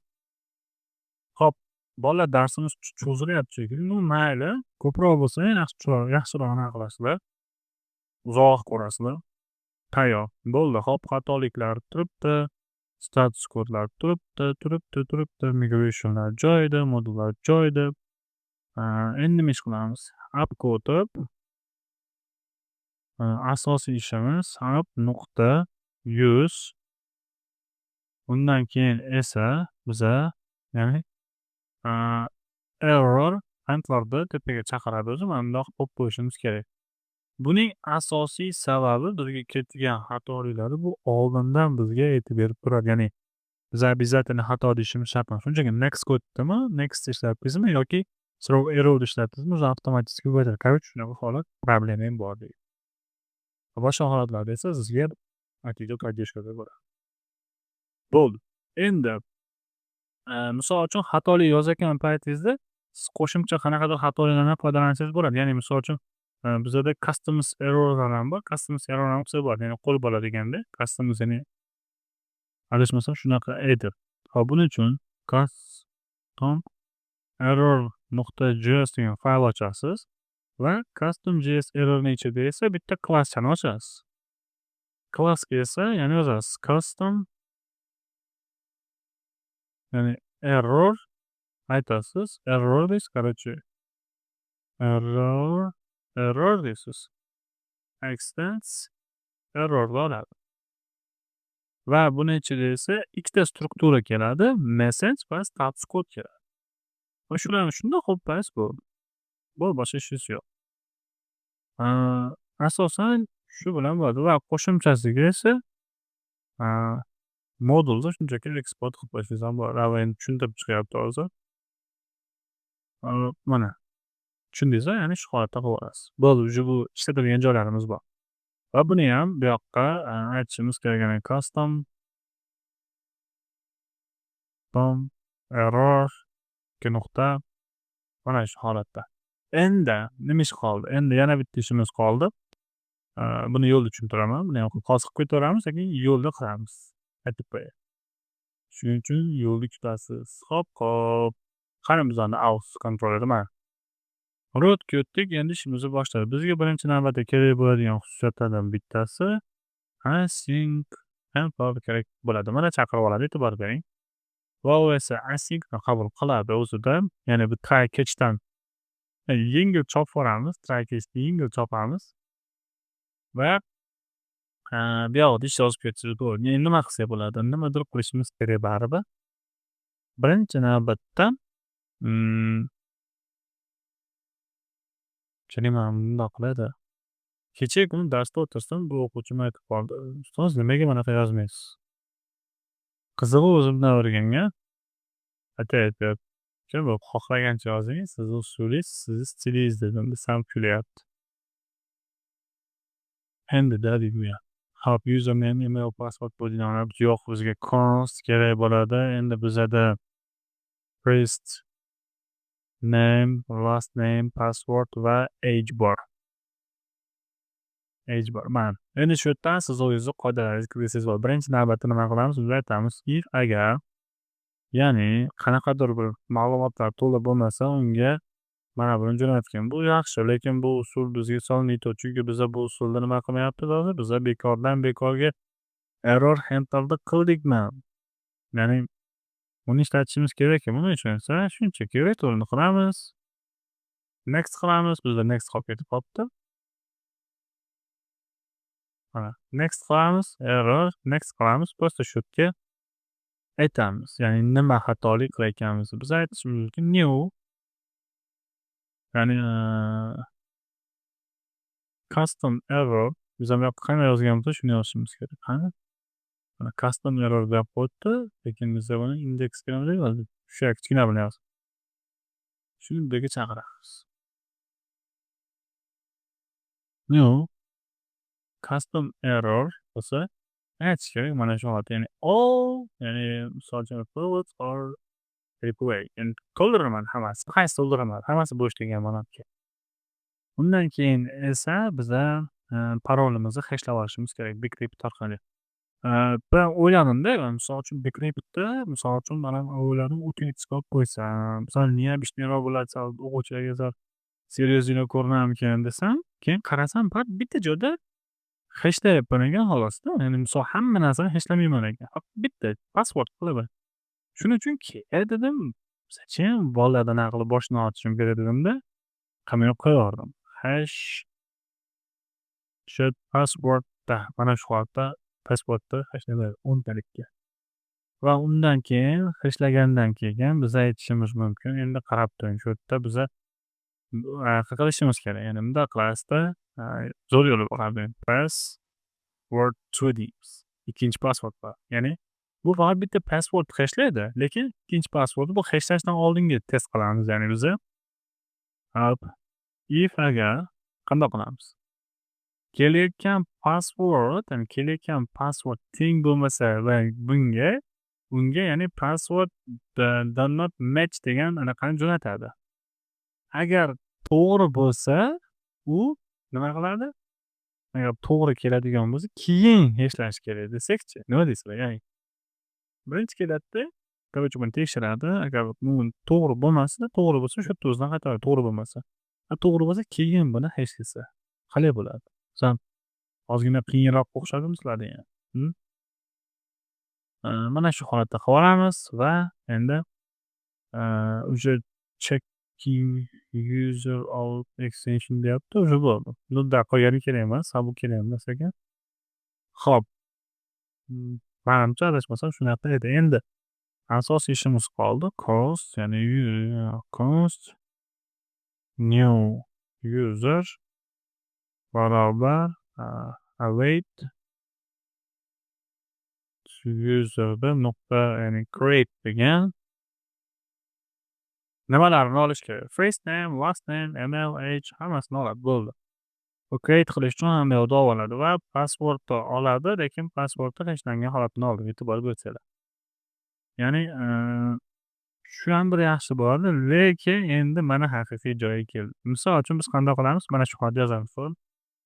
Speaker 1: Xo'p, bolalar darsimiz cho'zilyapti shekilli. Mayli, ko'proq bo'lsa yaxshiroq anaqa qilasizlar. Uzoq ko'rasizlar. Tayyor. Bo'ldi. Xo'p, xatoliklar turibdi. Status kodlar turibdi. Migrationlar joyida, modullar joyida. Endi nima ish qilamiz? Appga o'tib, asosiy ishimiz app.use. Undan keyin esa biza ya'ni error handlerni tepaga chaqiradi o'zi. Mana bundoq qo'yib qo'yishimiz kerak. Buning asosiy sababi bizga ketgan xatoliklari bu oldindan bizga aytib berib turadi. Ya'ni biz обязательно xato deyishimiz shart emas. Shunchaki next qo'yibdimi, next ishlatdingizmi yoki throw error ishlatdingizmi, o'zi avtomatik o'tadi. Короче, shunaqa holat problema ham bor deydi. Boshqa holatlarda esa sizga aytaylik поддержкада bo'ladi. Bo'ldi. Endi misol uchun xatoli yozayotgan paytingizda siz qo'shimcha qanaqadir xatolardan foydalansangiz bo'ladi. Ya'ni misol uchun bizada customs errorlar ham bor. Customs error ham qilsa bo'ladi. Ya'ni qo'l bola deganda customs ya'ni adashmasam shunaqa edi. Hop, buning uchun custom error.js degan fayl ochasiz va custom.js errorning ichida esa bitta klassni ochasiz. Klassga esa ya'ni yozasiz custom ya'ni error aytasiz. Error deysiz, короче. Error deysiz. Extends errorni oladi. Va buni ichida esa ikkita struktura keladi. Message va status kod keladi. Va shularni shunda qo'yibsiz bo'ldi. Bu boshqa ishingiz yo'q. Asosan shu bilan bo'ladi va qo'shimchasiga esa modulni shunchaki eksport qilib qo'ysangiz ham bo'ladi. Va endi tushuntirib chiqyapti hozir. Mana tushundingizmi? Ya'ni shu holatda qilib olasiz. Bo'ldi, уже bu ishlatilgan joylarimiz bor. Va buni ham bu yoqqa aytishimiz kerak custom error nuqta mana shu holatda. Endi nima ish qoldi? Endi yana bitta ishimiz qoldi. Buni yo'lda tushuntiraman. Buni ham hozir qilib ketaveramiz, lekin yo'lda qilamiz. Aytib qo'yay. Shuning uchun yo'lda kutasiz. Hop. Qani bizani aux kontrolleri mana. Root ketdik, endi ishimizni boshladik. Bizga birinchi navbatda kerak bo'ladigan xususiyatlardan bittasi async handler kerak bo'ladi. Mana chaqirib oladi, e'tibor bering. Va u esa async qabul qiladi o'zida. Ya'ni bu try catch'dan yengil chopib olamiz, try catch'ni yengil chopamiz. Va bu yoqda ish yozib ketsangiz bo'ladi. Endi nima qilsak bo'ladi? Nimadir qilishimiz kerak baribir. Birinchi navbatda mana bundoq qiladi. Kecha kuni darsda o'tirsam, bu o'quvchim aytib qoldi. Ustoz, nimaga bunaqa yozmaysiz? Qizig'i o'zimdan o'rganga aytyapti. Bu xohlagancha yozing, siz usulingiz, siz stilingiz dedim. Desam kulyapti. Endi deydi. Hop, username, email, password bo'lganlar yo'q, bizga const kerak bo'ladi. Endi bizada first name, last name, password va age bor. Mana. Endi shu yerdan siz o'zingizni qoidalaringizni kirgizsangiz bo'ladi. Birinchi navbatda nima qilamiz? Biz aytamiz, if agar ya'ni qanaqadir bir ma'lumotlar to'liq bo'lmasa, unga mana buni jo'natgan. Bu yaxshi, lekin bu usul bizga solinmaydi. Chunki biz bu usulda nima qilmayapmiz hozir? Biz bekordan bekorga error handlerni qildikmi? Ya'ni uni ishlatishimiz kerak. Buning uchun esa shunchaki returnni qilamiz. Next qilamiz. Bizda next qolib ketib qolibdi. Mana next qilamiz, error, next qilamiz. Просто shu yerga aytamiz. Ya'ni nima xatolik qilayotganimizni biz aytishimiz mumkin. New ya'ni custom error biz ham bu yoqqa qanday yozganmiz shuni yozishimiz kerak. Qani? Mana custom error deb qo'yibdi, lekin bizda buni indeksga nima deb yozdik? O'sha kichkina bilan yozdik. Shuni bu yerga chaqiramiz. New custom error bo'lsa aytish kerak mana shu holat. Ya'ni all ya'ni misol uchun forward or replay. Ya'ni to'ldiraman hammasi. Qaysi to'ldiraman? Hammasi bo'sh degan ma'noga. Undan keyin esa biza parolimizni hashlab olishimiz kerak bcrypt orqali. Ben o'yladimda, misol uchun bcryptda misol uchun mana o'yladim utility'ga olib qo'ysam, misol niyam ishliroq bo'ladi, sal o'quvchilarga sal serьёзныйroq ko'rinarmikan desam, keyin qarasam bitta joyda hashlayapman ekan xolosda. Ya'ni misol hamma narsani hashlamayman ekan. Bitta password qilaman. Shuning uchun kerak dedim, zachем bolalardan aqli boshini ochishim kerak dedimda, qamayib qo'yardim. Hash should passwordda mana shu holatda passwordni hashlaydi 10 talikka. Va undan keyin hashlagandan keyin biz aytishimiz mumkin. Endi qarab turing, shu yerda biza qilishimiz kerak. Ya'ni bunday qilasizda zo'r yo'li bor. Password 2 deymiz. Ikkinchi password bor. Ya'ni bu faqat bitta password hashlaydi, lekin ikkinchi passwordni bu hashlashdan oldingi test qilamiz. Ya'ni biza if agar qanday qilamiz? Kelayotgan password, ya'ni kelayotgan password teng bo'lmasa va unga ya'ni password does not match degan anaqani jo'natadi. Agar to'g'ri bo'lsa, u nima qiladi? Agar to'g'ri keladigan bo'lsa, keyin hashlash kerak desak-chi, nima deysizlar? Ya'ni birinchi keladida, короче, buni tekshiradi. Agar bu to'g'ri bo'lmasa, to'g'ri bo'lsa, shu yerda o'zidan qaytaradi, to'g'ri bo'lmasa. To'g'ri bo'lsa, keyin buni hashlasa, qalay bo'ladi? San ozgina qiyinroq o'xshadimi sizlarga ham? Mana shu holatda qilib olamiz va endi o'sha checking user all extension deyapti, o'sha bo'ldi. Bunda qo'ygani kerak emas, bu kerak emas ekan. Xo'p. Manimcha adashmasam shunaqa edi. Endi asosiy ishimiz qoldi. Const ya'ni const new user barobar await userda nuqta ya'ni create degan nimalarni olish kerak? First name, last name, email, age hammasini oladi, bo'ldi. Bu create qilish uchun emailni oladi va passwordni oladi, lekin passwordni hashlangan holatini oldi, e'tibor bersanglar. Ya'ni shu ham bir yaxshi bo'ladi, lekin endi mana haqiqiy joyiga keldi. Misol uchun biz qanday qilamiz? Mana shu holatda yozamiz.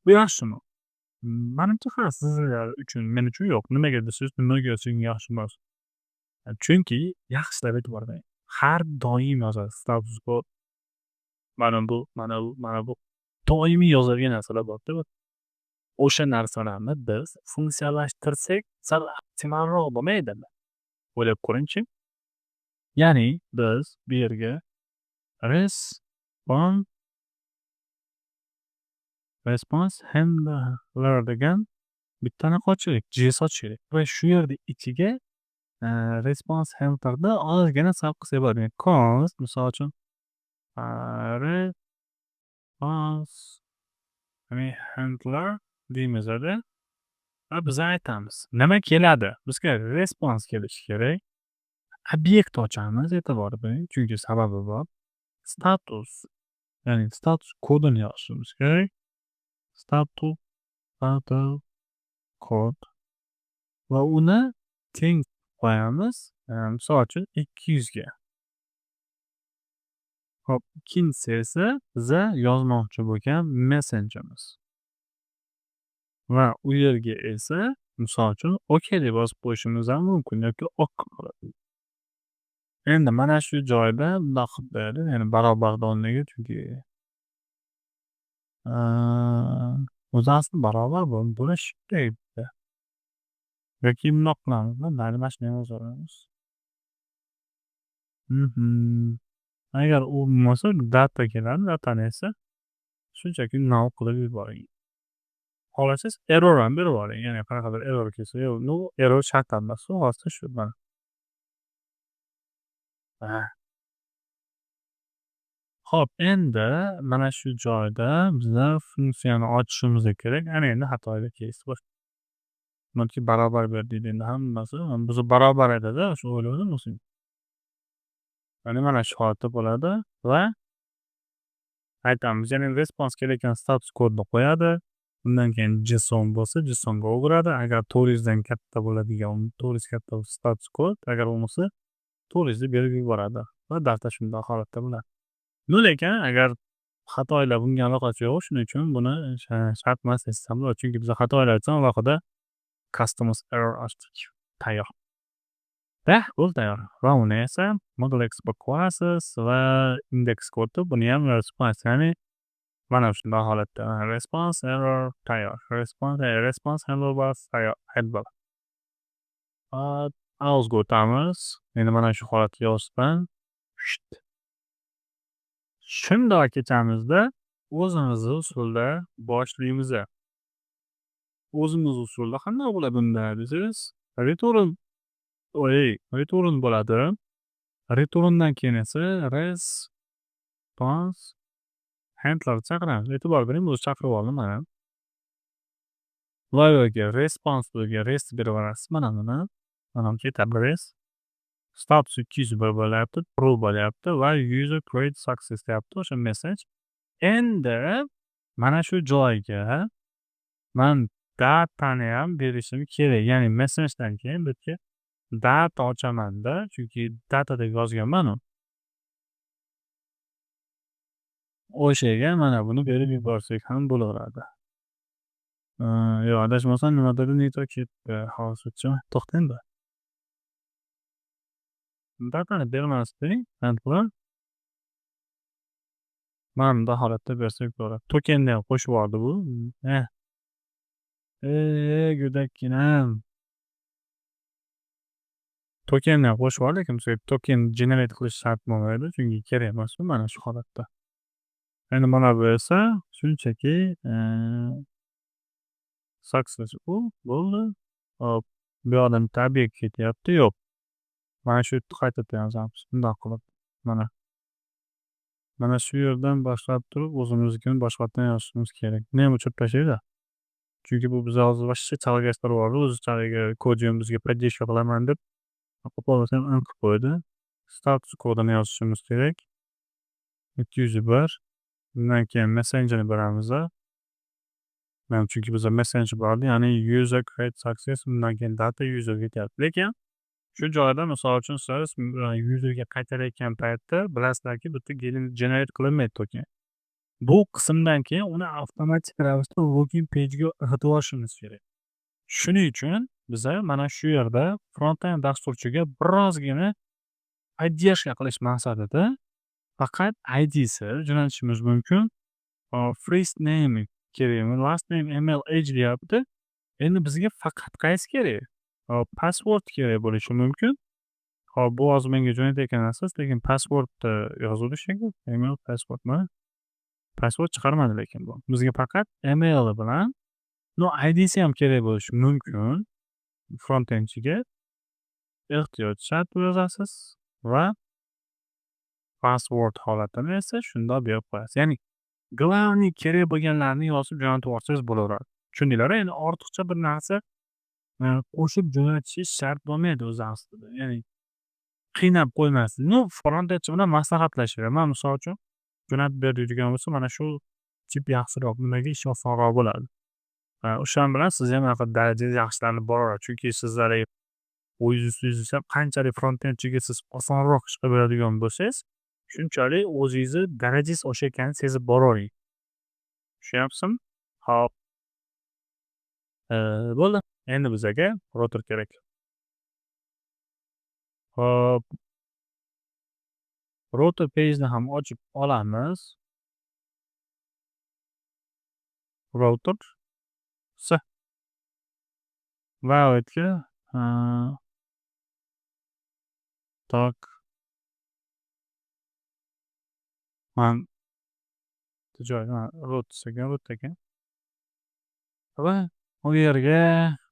Speaker 1: Bu yaxshimi? Menimcha ha, sizlar uchun, men uchun yo'q. Nimaga desangiz, nimaga sizga yaxshi emas? Chunki yaxshilab e'tibor bering. Har doim yozadi status kod. Mana bu doimiy yozadigan narsalar bor-da. O'sha narsalarni biz funksiyalashtirsak, sal optimalroq bo'lmaydimi? O'ylab ko'ringchi. Ya'ni biz bu yerga response handler degan bittani ochaylik, JS ochaylik va shu yerda ichiga response handlerda ozgina sal qilsak bo'ladi. Const misol uchun response handler deymizda va biz aytamiz. Nima keladi? Bizga response kelishi kerak. Obyekt ochamiz, e'tibor bering, chunki sababi bor. Status ya'ni status kodini yozishimiz kerak. Status kod va uni teng qo'yamiz. Misol uchun 200 ga. Xo'p, ikkinchisi esa biza yozmoqchi bo'lgan messengerimiz. Va u yerga esa misol uchun OK deb yozib qo'yishimiz ham mumkin yoki OK qiladi. Endi mana shu joyda bunday qilib beradi, ya'ni barobarda o'rniga, chunki o'zi asli barobar bo'lishi kerak. Yoki bundoq qilamiz, mayli mana shuni yozaveramiz. Agar u bo'lmasa data keladi, datani esa shunchaki null qilib yuboring. xohlasangiz error ham berib oling. Ya'ni qanaqadir error kelsa, yo'q, no error shart emas. Xulosada shu mana. Ha. Xo'p, endi mana shu joyda biza funksiyani ochishimiz kerak. Ana endi xatoga kelishdi. Balki barobar ber deydi endi hammasi. Biza barobar aytadi, shu o'yladim o'zim. Ya'ni mana shu holatda bo'ladi va aytamiz, ya'ni response kelayotgan status kodni qo'yadi. Undan keyin JSON bo'lsa, JSONga o'giradi. Agar 400 dan katta bo'ladigan, 400 katta status kod, agar bo'lmasa 400 ni berib yuboradi va data shunday holatda bo'ladi. Lekin agar xatolar bunga aloqasi yo'q, shuning uchun buni shart emas desam bo'ladi. Chunki biz xatolar uchun alohida customers error ochdik. Tayyor. Bo'ldi tayyor. Va uni esa model export qo'yasiz va index kodni buni ham response, ya'ni mana shunday holatda response error tayyor. Response hello was tayyor. Hello. Ausga o'tamiz. Endi mana shu holatga yozibman. Shundoq ketamizda o'zimizni usulda boshlaymiz. O'zimiz usulda qanday bo'ladi bunda desangiz, return bo'ladi. Returndan keyin esa response handler chaqiramiz. E'tibor bering, o'zi chaqirib oldim mana. Va yo'lga response bo'lgan rest berib yuborasiz. Mana buni. Mana ketadi rest. Status 201 bo'lyapti, true bo'lyapti va user create success deyapti o'sha message. Endi mana shu joyga men datani ham berishim kerak. Ya'ni messagedan keyin bitga data ochamanda, chunki data deb yozganman u. O'shaga mana buni berib yuborsak ham bo'laveradi. Yo'q, adashmasam nimadir neto ketdi. Hozircha to'xtang endi. Datani bermasdik, handler. Mana bunday holatda bersak bo'ladi. Tokenni ham qo'shib yubordi bu. Go'dakkinam. Tokenni ham qo'shib yubordi, lekin bizga token generate qilish shart bo'lmaydi, chunki kerak emas bu mana shu holatda. Endi mana bu esa shunchaki success bo'ldi. Hop, bu yoqdan tabiiy ketyapti, yo'q. Mana shu qaytadan yozamiz. Bunday qilib. Mana shu yerdan boshlab turib o'zimiznikini boshqatdan yozishimiz kerak. Nima uchun tashlaydi? Chunki bu biz hozir boshqa chalgashtirib yubordi. O'zichaliga kodiyum bizga поддержка qilaman deb qo'pollasam qilib qo'ydi. Status kodini yozishimiz kerak. 201. Bundan keyin messengerni beramiz. Mana chunki bizda messenger bordi, ya'ni user create success, bundan keyin data user ketyapti. Lekin shu joyda misol uchun siz userga qaytarayotgan paytda bilasizlarki, bitta generate qilinmaydi token. Bu qismdan keyin uni avtomatik ravishda login page'ga kiritib olishimiz kerak. Shuning uchun biza mana shu yerda front-end dasturchiga birozgina поддержка qilish maqsadida faqat ID'si jo'natishimiz mumkin. First name kerak, last name MLH deyapti. Endi bizga faqat qaysi kerak? Password kerak bo'lishi mumkin. Hop, bu hozir menga jo'natayotgansiz, lekin passwordni yozuvdi shekilli. Email passwordmi? Password chiqarmadi lekin bu. Bizga faqat email bilan ID'si ham kerak bo'lishi mumkin. Front-endchiga ehtiyoj shart yozasiz va password holatini esa shunday berib qo'yasiz. Ya'ni главный kerak bo'lganlarni yozib jo'natib yuborsangiz bo'laveradi. Tushundinglar? Endi ortiqcha bir narsa qo'shib jo'natishingiz shart bo'lmaydi o'zi aslida. Ya'ni qiynab qo'ymaysiz. Front-endchi bilan maslahatlashing. Men misol uchun jo'natib beradigan bo'lsa, mana shu tip yaxshiroq, nimaga ish osonroq bo'ladi. O'shan bilan siz ham darajangiz yaxshilanib boraveradi. Chunki sizlar o'zingiz ham qanchalik front-endchiga siz osonroq ish qilib beradigan bo'lsangiz, shunchalik o'zingizni darajangiz oshayotganini sezib boravering. Tushunyapsizmi? Hop. Bo'ldi. Endi bizga router kerak. Hop. Router page'ni ham ochib olamiz. Router va o'tga tak man root ekan. va u yerga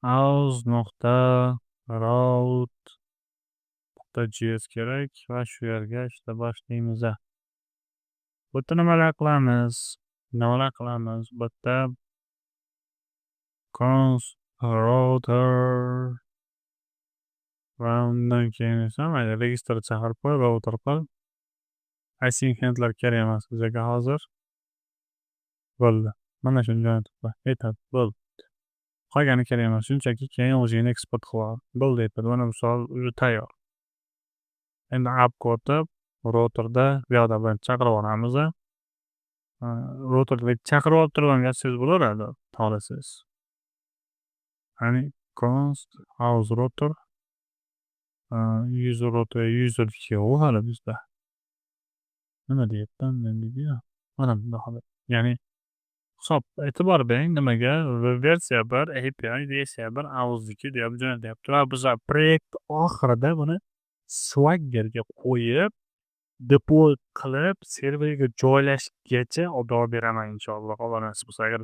Speaker 1: house.route.js kerak va shu yerga ishla boshlaymiz. Bu yerda nimalar qilamiz? Bu yerda const router va undan keyin esa mayli registr chaqirib qo'y, router qil. Async handler kerak emas bizga hozir. Bo'ldi. Mana shuni jo'natib qo'y. Aytadi, bo'ldi. Qolgani kerak emas. Shunchaki keyin o'zingni eksport qilib ol. Bo'ldi aytadi. Mana misol уже tayyor. Endi app ko'rib, routerda bu yoqda bilan chaqirib olamiz. Routerda chaqirib olib turib ham yozsangiz bo'laveradi, xohlasangiz. Ya'ni const house router user router yo'q hali bizda. Nima deyapti? Mana bunda holat. Ya'ni hisob e'tibor bering nimaga versiya 1 API versiya 1 auzniki deb jo'natyapti va biz proyekt oxirida buni Swaggerga qo'yib deploy qilib serverga joylashgacha olib beraman inshaalloh. Alloh nasib qilsa agar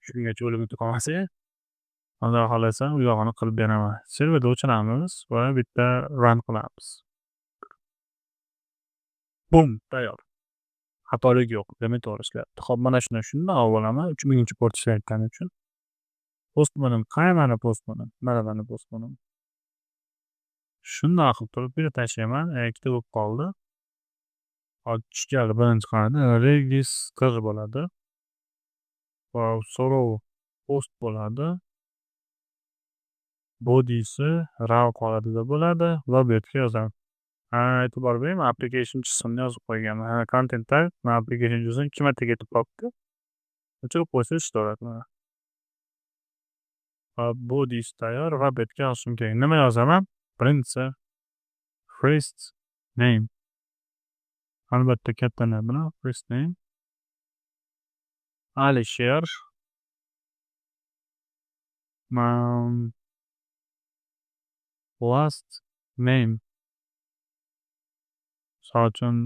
Speaker 1: shungacha o'lim o'tib qolmasa, Xudo xohlasa u yog'ini qilib beraman. Serverda o'chiramiz va bitta run qilamiz. Bum, tayyor. Xatolik yo'q, demak to'g'ri ishlayapti. Xo'p, mana shundan avvalaman 3000-port ishlayotgani uchun postmanim mana postmanim. Shunday qilib turib bir tashlayman, ikkita bo'lib qoldi. Tushgani birinchi qanada register bo'ladi. Va so'rov post bo'ladi. Body'si raw qoladida bo'ladi va bu yerga yozaman. E'tibor bering, application jismini yozib qo'yganman. Content type application jismi 2 marta ketib qolibdi. O'chirib qo'ysa ishlayveradi mana. Body'si tayyor va bu yerga yozishim kerak. Nima yozaman? Birinchisi first name. Albatta katta nima bilan first name. Alisher. Last name. Misol uchun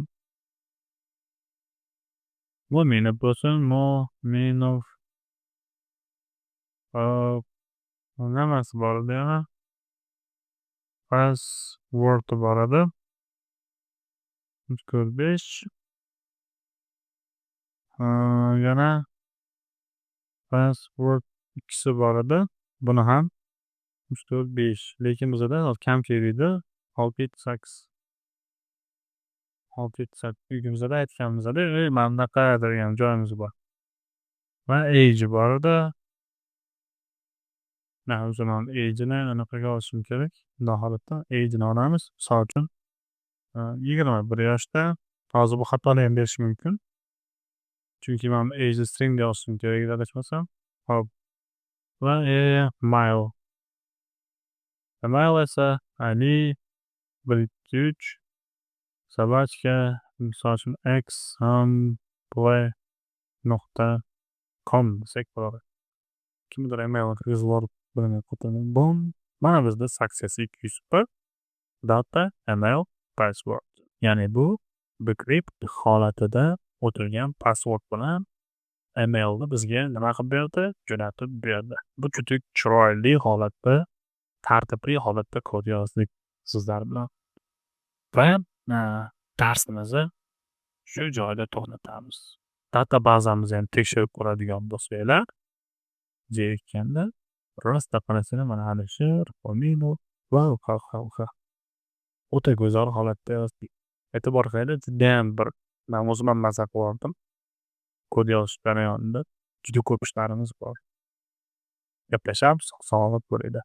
Speaker 1: Mo'minov bo'lsin, Mo'minov. Nimasi bor edi yana? Password bor edi. 345. Yana password ikkisi bor edi. Buni ham 345. Lekin bizda kam keldi. 678. 678 uyimizda aytganimizda, mana bunaqa degan joyimiz bor. Va age bor edi. O'zimni age'ini anaqaga olishim kerak. Bunday holatda age'ini olamiz. Misol uchun 21 yoshda. Hozir bu xatolar ham berishi mumkin. Chunki men age'ni string deb yozishim kerak adashmasam. Hop. Va mail. Mail esa Ali 123 собачка misol uchun xamplay.com desak bo'ladi. Kimdir email kirgizib olib bum. Mana bizda saksiyasi 201 data email password. Ya'ni bu backup holatida o'tilgan password bilan emailni bizga nima qilib berdi? Jo'natib berdi. Bu juda chiroyli holatda, tartibli holatda kod yozdik sizlar bilan. Va darsimizni shu joyda to'xtatamiz. Data bazamizni ham tekshirib ko'radigan bo'lsanglar, jerikanda rosta qarasanglar mana Alisher, Mo'minov va o'ta go'zal holatda yozdik. E'tibor qilinglar, judayam bir men o'zim ham maza qilardim. Kod yozish jarayonida juda ko'p ishlarimiz bor. Gaplashamiz, salomat bo'linglar.